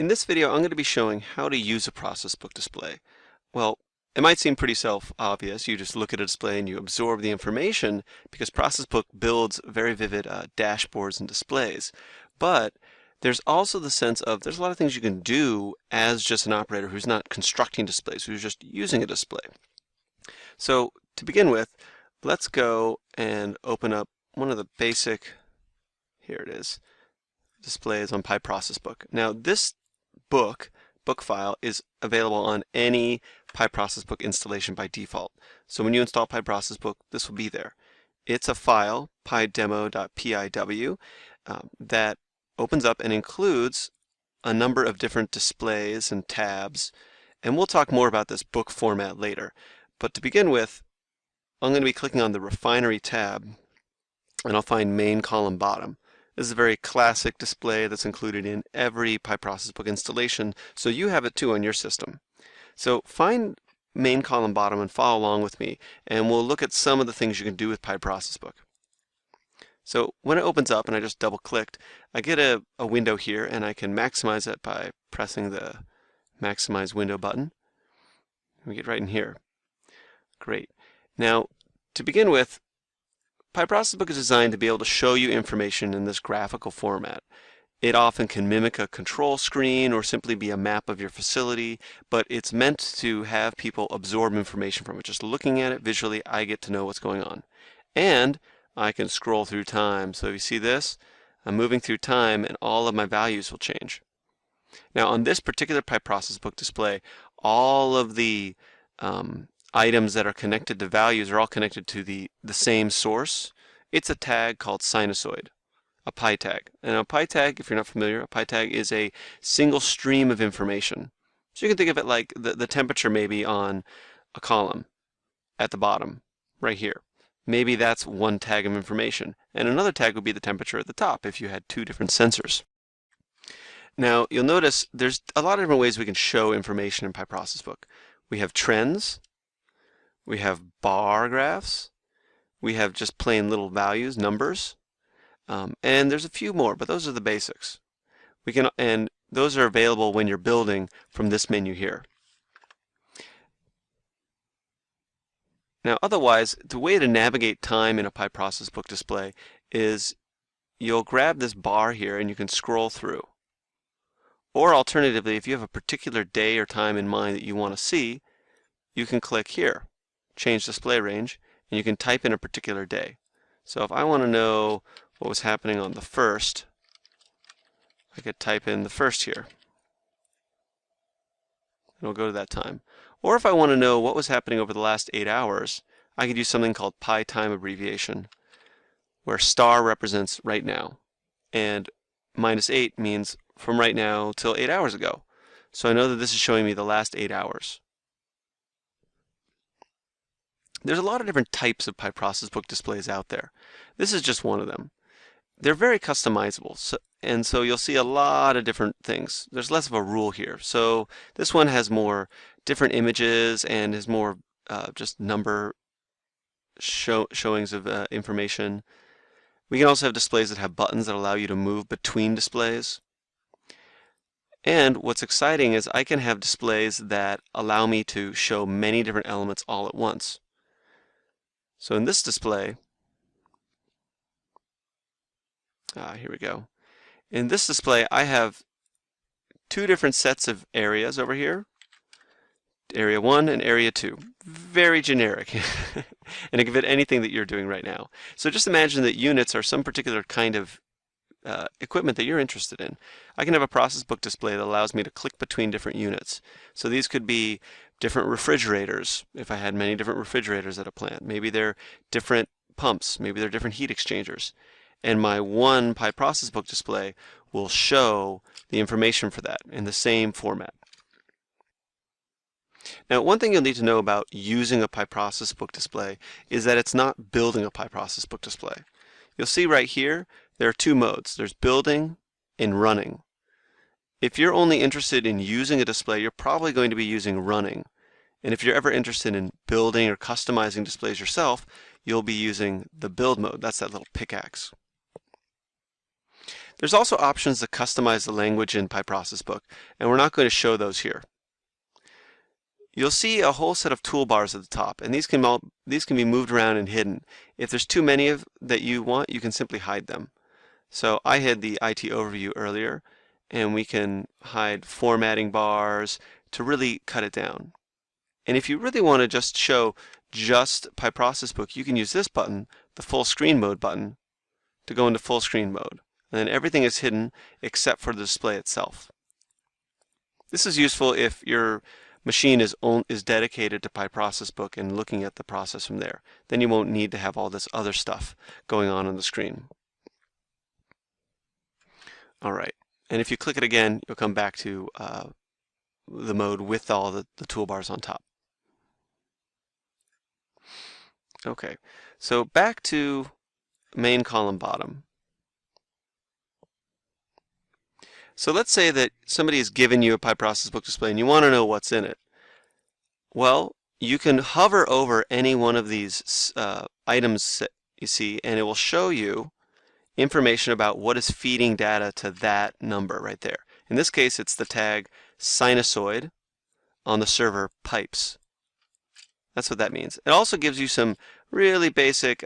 In this video, I'm going to be showing how to use a process book display. Well, it might seem pretty self-obvious. You just look at a display and you absorb the information because Processbook builds very vivid dashboards and displays. But there's also the sense of there's a lot of things you can do as just an operator who's not constructing displays, who's just using a display. So to begin with, let's go and open up one of the basic, here it is, displays on PyProcessbook. Now this book file is available on any PyProcessbook installation by default. So when you install PyProcessbook, this will be there. It's a file, pydemo.piw, that opens up and includes a number of different displays and tabs. And we'll talk more about this book format later. But to begin with, I'm going to be clicking on the Refinery tab, and I'll find main column bottom. This is a very classic display that's included in every PyProcessbook installation, so you have it too on your system. So find main column bottom and follow along with me, and we'll look at some of the things you can do with PyProcessbook. So when it opens up, and I just double-clicked, I get a window here, and I can maximize it by pressing the Maximize Window button. We get right in here. Great. Now, to begin with, PyProcessbook is designed to be able to show you information in this graphical format. It often can mimic a control screen or simply be a map of your facility, but it's meant to have people absorb information from it. Just looking at it visually, I get to know what's going on. And I can scroll through time. So if you see this, I'm moving through time and all of my values will change. Now on this particular PyProcessbook display, all of the items that are connected to values are all connected to the same source. It's a tag called sinusoid, a pi tag. And a pi tag, if you're not familiar, a pi tag is a single stream of information. So you can think of it like the temperature maybe on a column at the bottom, right here. Maybe that's one tag of information. And another tag would be the temperature at the top if you had two different sensors. Now you'll notice there's a lot of different ways we can show information in PyProcessbook. We have trends. We have bar graphs, we have just plain little values, numbers, and there's a few more, but those are the basics. And those are available when you're building from this menu here. Now otherwise, the way to navigate time in a PyProcessbook display is you'll grab this bar here and you can scroll through. Or alternatively, if you have a particular day or time in mind that you want to see, you can click here. Change display range, and you can type in a particular day. So if I want to know what was happening on the 1st, I could type in the 1st here. And it'll go to that time. Or if I want to know what was happening over the last 8 hours, I could use something called Time Abbreviation, where star represents right now, and -8 means from right now till 8 hours ago. So I know that this is showing me the last 8 hours. There's a lot of different types of PyProcessbook displays out there. This is just one of them. They're very customizable, and so you'll see a lot of different things. There's less of a rule here. So this one has more different images and is more just number showings of information. We can also have displays that have buttons that allow you to move between displays. And what's exciting is I can have displays that allow me to show many different elements all at once. So in this display, here we go. In this display, I have two different sets of areas over here, area 1 and area 2. Very generic, and it can fit anything that you're doing right now. So just imagine that units are some particular kind of equipment that you're interested in. I can have a Processbook display that allows me to click between different units. So these could be different refrigerators, if I had many different refrigerators at a plant. Maybe they're different pumps, maybe they're different heat exchangers. And my one PyProcessbook display will show the information for that in the same format. Now one thing you'll need to know about using a PyProcessbook display is that it's not building a PyProcessbook display. You'll see right here there are two modes. There's building and running. If you're only interested in using a display, you're probably going to be using running. And if you're ever interested in building or customizing displays yourself, you'll be using the build mode. That's that little pickaxe. There's also options to customize the language in PyProcessBook, and we're not going to show those here. You'll see a whole set of toolbars at the top, and these can be moved around and hidden. If there's too many that you want, you can simply hide them. So I hid the IT overview earlier, and we can hide formatting bars to really cut it down. And if you really want to just show just PyProcessBook, you can use this button, the full screen mode button, to go into full screen mode. And then everything is hidden except for the display itself. This is useful if your machine is dedicated to PyProcessBook and looking at the process from there. Then you won't need to have all this other stuff going on the screen. All right, and if you click it again, you'll come back to the mode with all the toolbars on top. Okay, so back to main column bottom. So let's say that somebody has given you a PyProcessBook display and you want to know what's in it. Well, you can hover over any one of these items that you see, and it will show you information about what is feeding data to that number right there. In this case, it's the tag sinusoid on the server pipes. That's what that means. It also gives you some really basic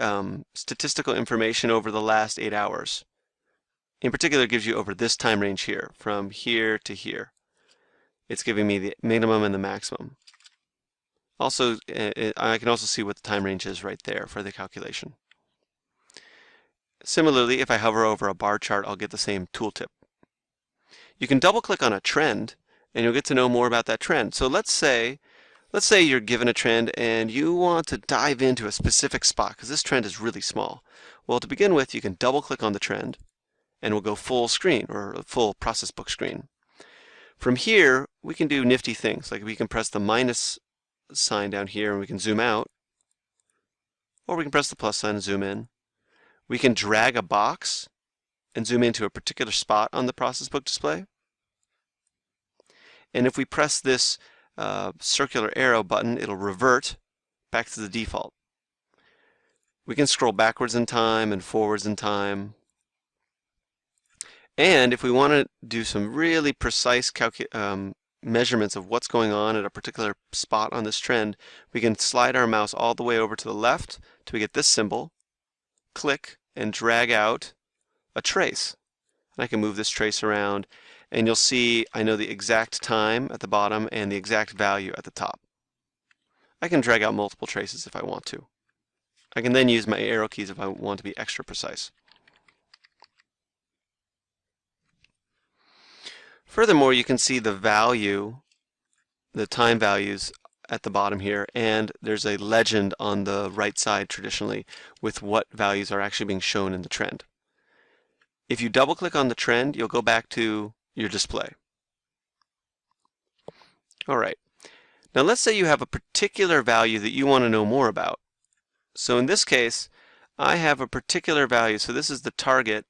statistical information over the last 8 hours. In particular, it gives you over this time range here, from here to here. It's giving me the minimum and the maximum. Also, I can also see what the time range is right there for the calculation. Similarly, if I hover over a bar chart, I'll get the same tooltip. You can double click on a trend and you'll get to know more about that trend. So let's say you're given a trend and you want to dive into a specific spot because this trend is really small. Well, to begin with, you can double click on the trend and we'll go full screen or full ProcessBook screen. From here, we can do nifty things, like we can press the minus sign down here and we can zoom out, or we can press the plus sign and zoom in. We can drag a box and zoom into a particular spot on the ProcessBook display. And if we press this circular arrow button, it'll revert back to the default. We can scroll backwards in time and forwards in time. And if we want to do some really precise measurements of what's going on at a particular spot on this trend, we can slide our mouse all the way over to the left till we get this symbol, click, and drag out a trace. And I can move this trace around, and you'll see I know the exact time at the bottom and the exact value at the top. I can drag out multiple traces if I want to. I can then use my arrow keys if I want to be extra precise. Furthermore, you can see the value, the time values at the bottom here, and there's a legend on the right side traditionally with what values are actually being shown in the trend. If you double click on the trend, you'll go back to your display. All right. Now let's say you have a particular value that you want to know more about. So in this case, I have a particular value. So this is the target.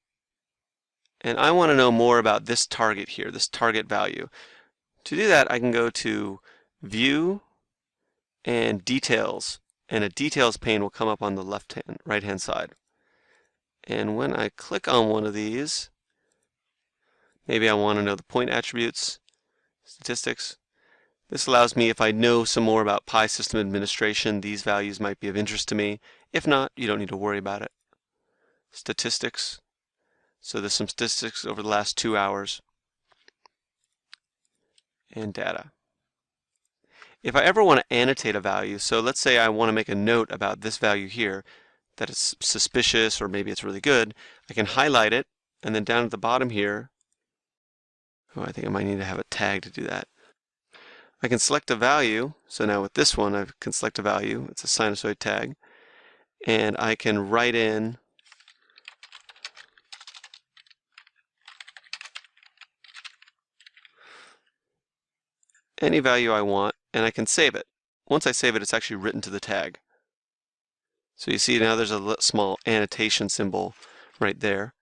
And I want to know more about this target here, this target value. To do that, I can go to View and Details, and a Details pane will come up on the right-hand side. And when I click on one of these, maybe I want to know the point attributes, statistics. This allows me, if I know some more about Pi system administration, these values might be of interest to me. If not, you don't need to worry about it. Statistics. So there's some statistics over the last 2 hours. And data. If I ever want to annotate a value, so let's say I want to make a note about this value here, that it's suspicious or maybe it's really good, I can highlight it, and then down at the bottom here, I think I might need to have a tag to do that. I can select a value, so now with this one I can select a value, it's a sinusoid tag, and I can write in any value I want, and I can save it. Once I save it, it's actually written to the tag. So you see now there's a small annotation symbol right there.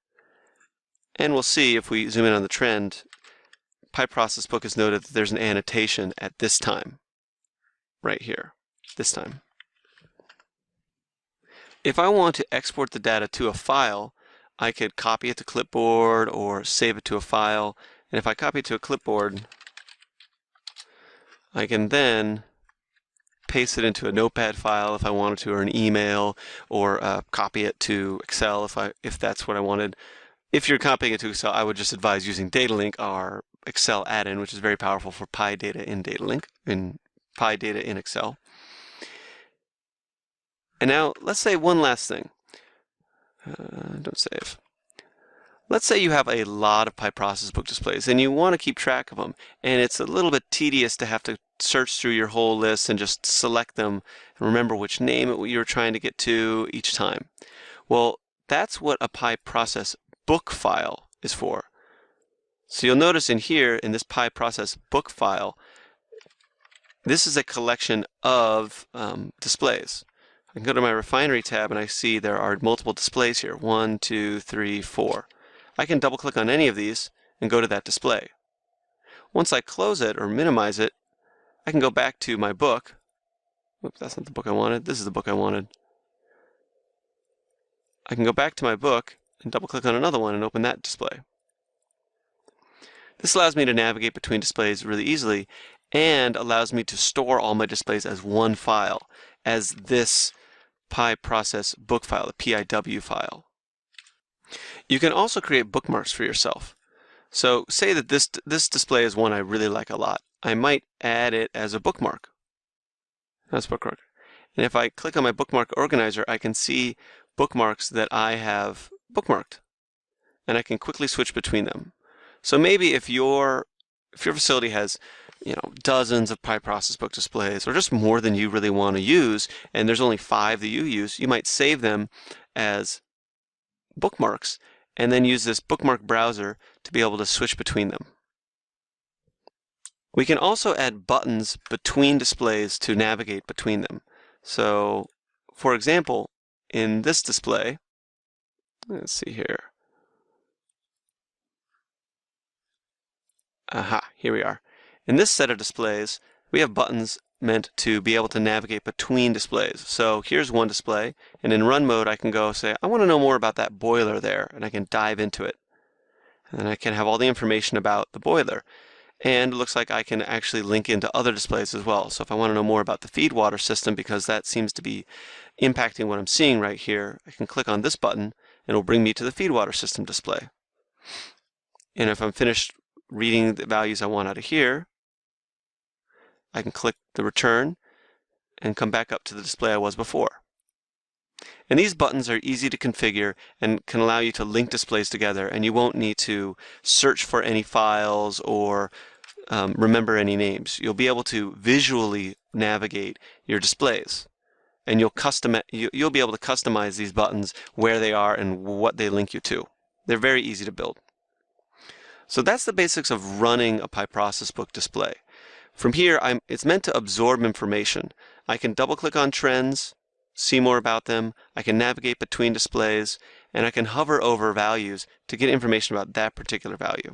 And we'll see if we zoom in on the trend, PyProcessBook has noted that there's an annotation at this time, right here, this time. If I want to export the data to a file, I could copy it to clipboard or save it to a file. And if I copy it to a clipboard, I can then paste it into a notepad file if I wanted to, or an email, or copy it to Excel if that's what I wanted. If you're copying it to Excel, I would just advise using DataLink, our Excel add-in, which is very powerful for PyData in DataLink, in PyData in Excel. And now let's say one last thing. Don't save. Let's say you have a lot of PyProcessbook displays and you want to keep track of them, and it's a little bit tedious to have to search through your whole list and just select them and remember which name you're trying to get to each time. Well, that's what a PyProcessbook file is for. So you'll notice in here, in this PyProcessbook file, this is a collection of displays. I can go to my refinery tab and I see there are multiple displays here. 1, 2, 3, 4. I can double click on any of these and go to that display. Once I close it or minimize it, I can go back to my book. Oops, that's not the book I wanted. This is the book I wanted. I can go back to my book and double click on another one and open that display. This allows me to navigate between displays really easily and allows me to store all my displays as one file, as this PyProcessbook file, the PIW file. You can also create bookmarks for yourself. So say that this display is one I really like a lot. I might add it as a bookmark. That's bookmark. And if I click on my bookmark organizer, I can see bookmarks that I have bookmarked. And I can quickly switch between them. So maybe if your facility has dozens of PyProcessbook displays, or just more than you really want to use, and there's only 5 that you use, you might save them as bookmarks and then use this bookmark browser to be able to switch between them. We can also add buttons between displays to navigate between them. So, for example, in this display, let's see here. Aha, here we are. In this set of displays, we have buttons meant to be able to navigate between displays. So here's one display, and in run mode I can go say, I want to know more about that boiler there, and I can dive into it. And I can have all the information about the boiler. And it looks like I can actually link into other displays as well. So if I want to know more about the feed water system, because that seems to be impacting what I'm seeing right here, I can click on this button, and it'll bring me to the feed water system display. And if I'm finished reading the values I want out of here, I can click the return and come back up to the display I was before. And these buttons are easy to configure and can allow you to link displays together, and you won't need to search for any files or remember any names. You'll be able to visually navigate your displays, and you'll be able to customize these buttons where they are and what they link you to. They're very easy to build. So that's the basics of running a PyProcessbook display. From here, it's meant to absorb information. I can double-click on trends, see more about them, I can navigate between displays, and I can hover over values to get information about that particular value.